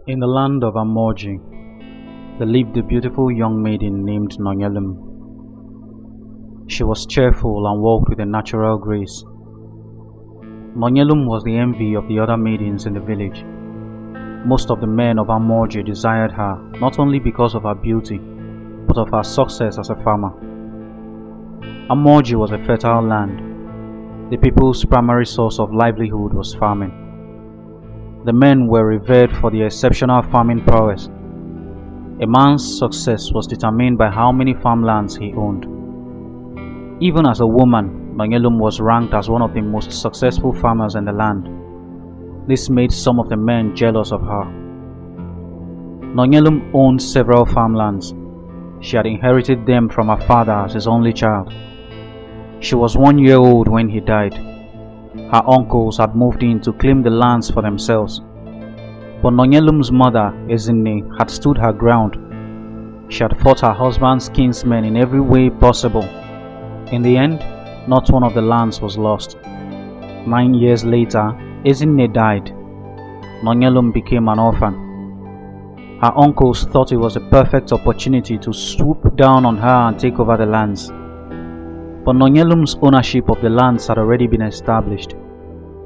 In the land of Amorji, there lived a beautiful young maiden named Nonyelum. She was cheerful and walked with a natural grace. Nonyelum was the envy of the other maidens in the village. Most of the men of Amorji desired her not only because of her beauty, but of her success as a farmer. Amorji was a fertile land. The people's primary source of livelihood was farming. The men were revered for their exceptional farming prowess. A man's success was determined by how many farmlands he owned. Even as a woman, Nonyelum was ranked as one of the most successful farmers in the land. This made some of the men jealous of her. Nonyelum owned several farmlands. She had inherited them from her father as his only child. She was 1 year old when he died. Her uncles had moved in to claim the lands for themselves. But Nonyelum's mother, Ezinne, had stood her ground. She had fought her husband's kinsmen in every way possible. In the end, not one of the lands was lost. 9 years later, Ezinne died. Nonyelum became an orphan. Her uncles thought it was a perfect opportunity to swoop down on her and take over the lands. But Nonyelum's ownership of the lands had already been established,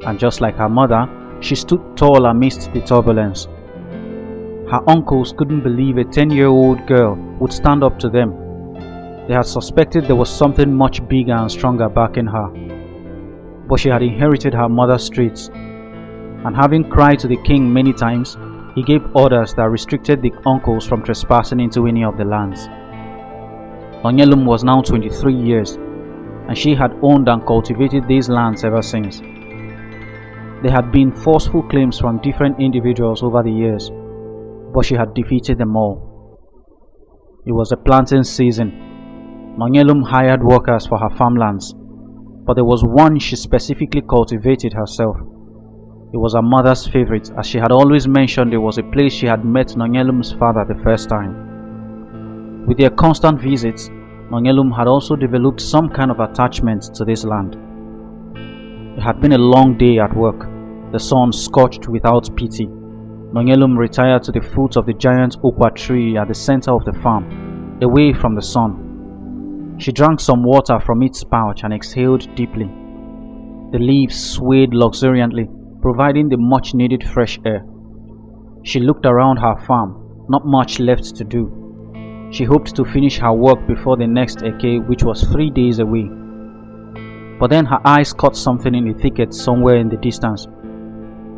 and just like her mother, she stood tall amidst the turbulence. Her uncles couldn't believe a 10-year-old girl would stand up to them. They had suspected there was something much bigger and stronger backing her. But she had inherited her mother's traits, and having cried to the king many times, he gave orders that restricted the uncles from trespassing into any of the lands. Nonyelum was now 23 years, and she had owned and cultivated these lands ever since. There had been forceful claims from different individuals over the years, but she had defeated them all. It was a planting season. Nonyelum hired workers for her farmlands, but there was one she specifically cultivated herself. It was her mother's favorite, as she had always mentioned it was a place she had met Nonyelum's father the first time. With their constant visits, Nonyelum had also developed some kind of attachment to this land. It had been a long day at work, the sun scorched without pity. Nonyelum retired to the foot of the giant okwa tree at the center of the farm, away from the sun. She drank some water from its pouch and exhaled deeply. The leaves swayed luxuriantly, providing the much needed fresh air. She looked around her farm, not much left to do. She hoped to finish her work before the next Eke, which was 3 days away. But then her eyes caught something in the thicket somewhere in the distance.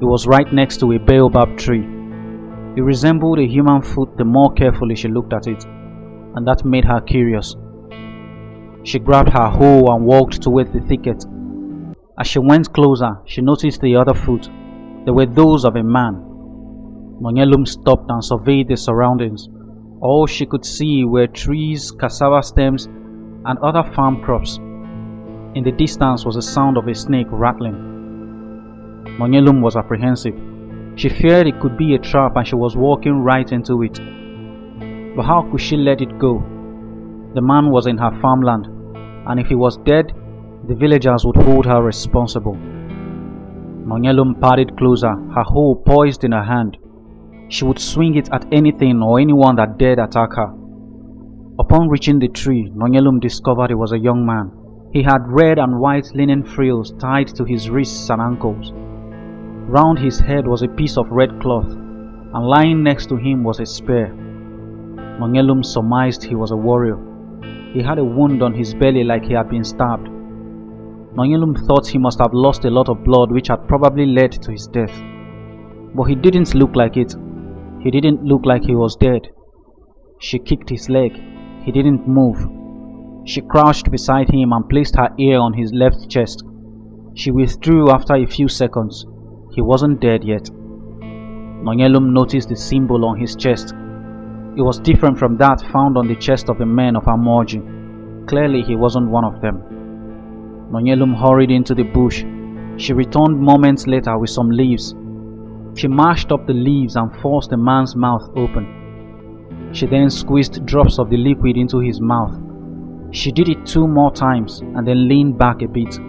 It was right next to a baobab tree. It resembled a human foot the more carefully she looked at it, and that made her curious. She grabbed her hoe and walked toward the thicket. As she went closer, she noticed the other foot. They were those of a man. Nonyelum stopped and surveyed the surroundings. All she could see were trees, cassava stems, and other farm crops. In the distance was the sound of a snake rattling. Nonyelum was apprehensive. She feared it could be a trap and she was walking right into it. But how could she let it go? The man was in her farmland, and if he was dead, the villagers would hold her responsible. Nonyelum padded closer, her hoe poised in her hand. She would swing it at anything or anyone that dared attack her. Upon reaching the tree, Nonyelum discovered it was a young man. He had red and white linen frills tied to his wrists and ankles. Round his head was a piece of red cloth, and lying next to him was a spear. Nonyelum surmised he was a warrior. He had a wound on his belly like he had been stabbed. Nonyelum thought he must have lost a lot of blood, which had probably led to his death. But he didn't look like it. He didn't look like he was dead. She kicked his leg. He didn't move. She crouched beside him and placed her ear on his left chest. She withdrew after a few seconds. He wasn't dead yet. Nonyelum noticed the symbol on his chest. It was different from that found on the chest of the men of Amorji. Clearly he wasn't one of them. Nonyelum hurried into the bush. She returned moments later with some leaves. She mashed up the leaves and forced the man's mouth open. She then squeezed drops of the liquid into his mouth. She did it 2 more times and then leaned back a bit.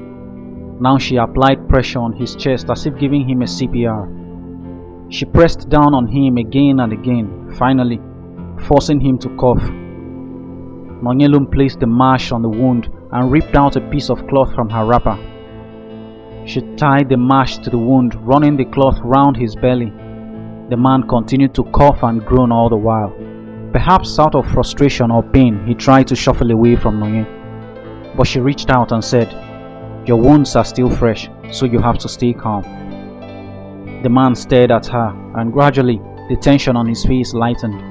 Now she applied pressure on his chest as if giving him a CPR. She pressed down on him again and again, finally forcing him to cough. Nonyelum placed the mash on the wound and ripped out a piece of cloth from her wrapper. She tied the mash to the wound, running the cloth round his belly. The man continued to cough and groan all the while. Perhaps out of frustration or pain, he tried to shuffle away from Nonye. But she reached out and said, "Your wounds are still fresh, so you have to stay calm." The man stared at her, and gradually the tension on his face lightened.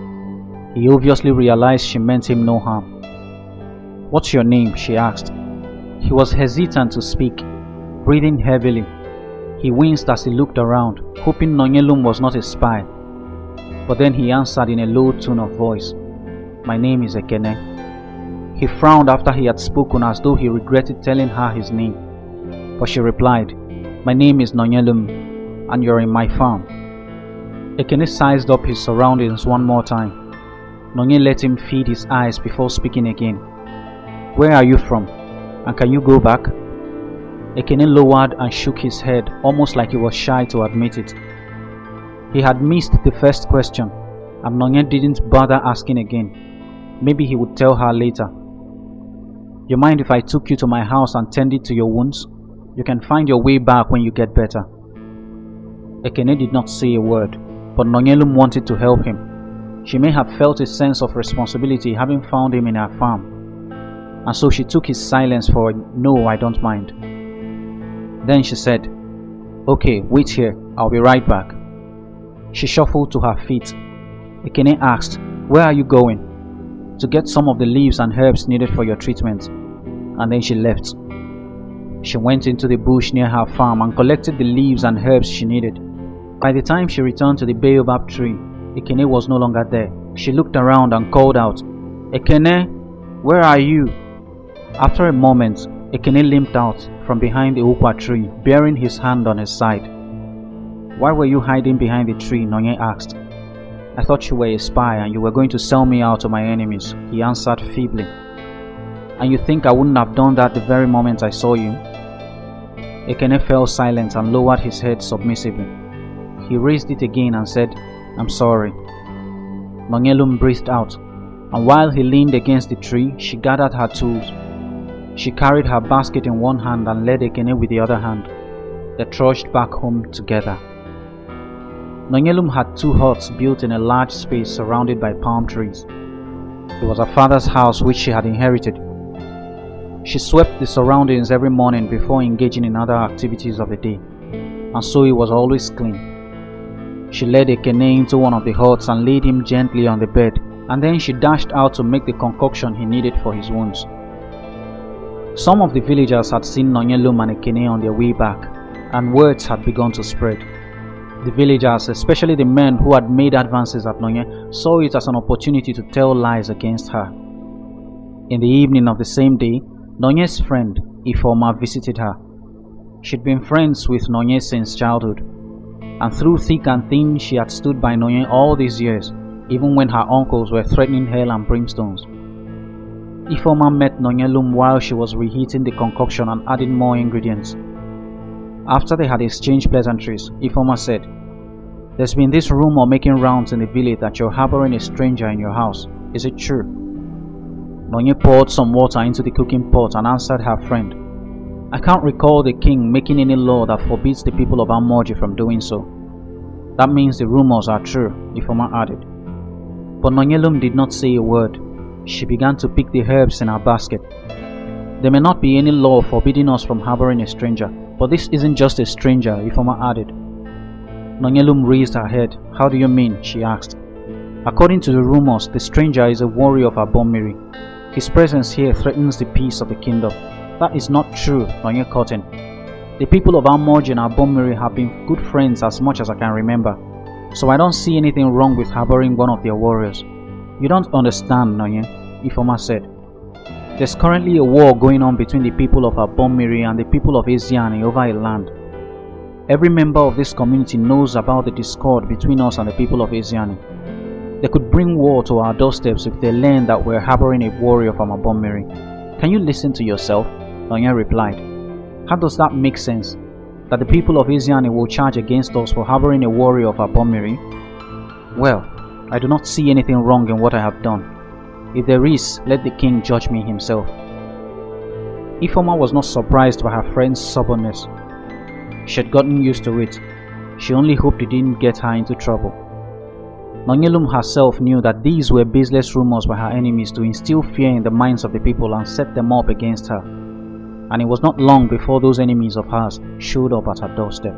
He obviously realized she meant him no harm. "What's your name?" she asked. He was hesitant to speak, breathing heavily. He winced as he looked around, hoping Nonyelum was not a spy. But then he answered in a low tone of voice, "My name is Ekene." He frowned after he had spoken, as though he regretted telling her his name. But she replied, "My name is Nonyelum, and you're in my farm." Ekene sized up his surroundings one more time. Nonye let him feed his eyes before speaking again. "Where are you from? And can you go back?" Ekene lowered and shook his head, almost like he was shy to admit it. He had missed the first question, and Nonye didn't bother asking again. Maybe he would tell her later. "You mind if I took you to my house and tended to your wounds? You can find your way back when you get better." Ekene did not say a word, but Nonyelum wanted to help him. She may have felt a sense of responsibility having found him in her farm, and so she took his silence for a "No, I don't mind." Then she said, "Okay, wait here, I'll be right back." She shuffled to her feet. Ekene asked, "Where are you going?" "To get some of the leaves and herbs needed for your treatment." And then she left. She went into the bush near her farm and collected the leaves and herbs she needed. By the time she returned to the baobab tree, Ekene was no longer there. She looked around and called out, "Ekene, where are you?" After a moment, Ekene limped out from behind the ukwa tree, bearing his hand on his side. "Why were you hiding behind the tree?" Nonye asked. "I thought you were a spy and you were going to sell me out to my enemies," he answered feebly. "And you think I wouldn't have done that the very moment I saw you?" Ekene fell silent and lowered his head submissively. He raised it again and said, "I'm sorry." Nonyelum breathed out, and while he leaned against the tree, she gathered her tools. She carried her basket in one hand and led Ekene with the other hand. They trudged back home together. Nonyelum had 2 huts built in a large space surrounded by palm trees. It was her father's house which she had inherited. She swept the surroundings every morning before engaging in other activities of the day, and so it was always clean. She led Ekene into one of the huts and laid him gently on the bed, and then she dashed out to make the concoction he needed for his wounds. Some of the villagers had seen Nonyelum and Ekene on their way back, and words had begun to spread. The villagers, especially the men who had made advances at Nonye, saw it as an opportunity to tell lies against her. In the evening of the same day, Nonye's friend, Ifeoma, visited her. She'd been friends with Nonye since childhood, and through thick and thin she had stood by Nonye all these years, even when her uncles were threatening hell and brimstones. Ifeoma met Nonyelum while she was reheating the concoction and adding more ingredients. After they had exchanged pleasantries, Ifeoma said, "There's been this rumor making rounds in the village that you're harboring a stranger in your house. Is it true?" Nonye poured some water into the cooking pot and answered her friend, "I can't recall the king making any law that forbids the people of Amoji from doing so." "That means the rumors are true," Ifeoma added. But Nonyelum did not say a word. She began to pick the herbs in her basket. "There may not be any law forbidding us from harboring a stranger, but this isn't just a stranger," Ifeoma added. Nonyelum raised her head. "How do you mean?" she asked. "According to the rumors, the stranger is a warrior of Abommiri. His presence here threatens the peace of the kingdom." "That is not true," Nonye cut in. "The people of Amoji and Abommiri have been good friends as much as I can remember, so I don't see anything wrong with harboring one of their warriors." "You don't understand, Nonye," Ifeoma said. "There's currently a war going on between the people of Abommiri and the people of Eziani over a land. Every member of this community knows about the discord between us and the people of Eziani. They could bring war to our doorsteps if they learn that we're harboring a warrior from Abommiri." "Can you listen to yourself?" Nonye replied. "How does that make sense?" that the people of Isiani will charge against us for harboring a warrior of Abomiri? Well, I do not see anything wrong in what I have done. If there is, let the king judge me himself. Ifeoma was not surprised by her friend's stubbornness. She had gotten used to it. She only hoped it didn't get her into trouble. Nonyelum herself knew that these were baseless rumors by her enemies to instill fear in the minds of the people and set them up against her. And it was not long before those enemies of hers showed up at her doorstep.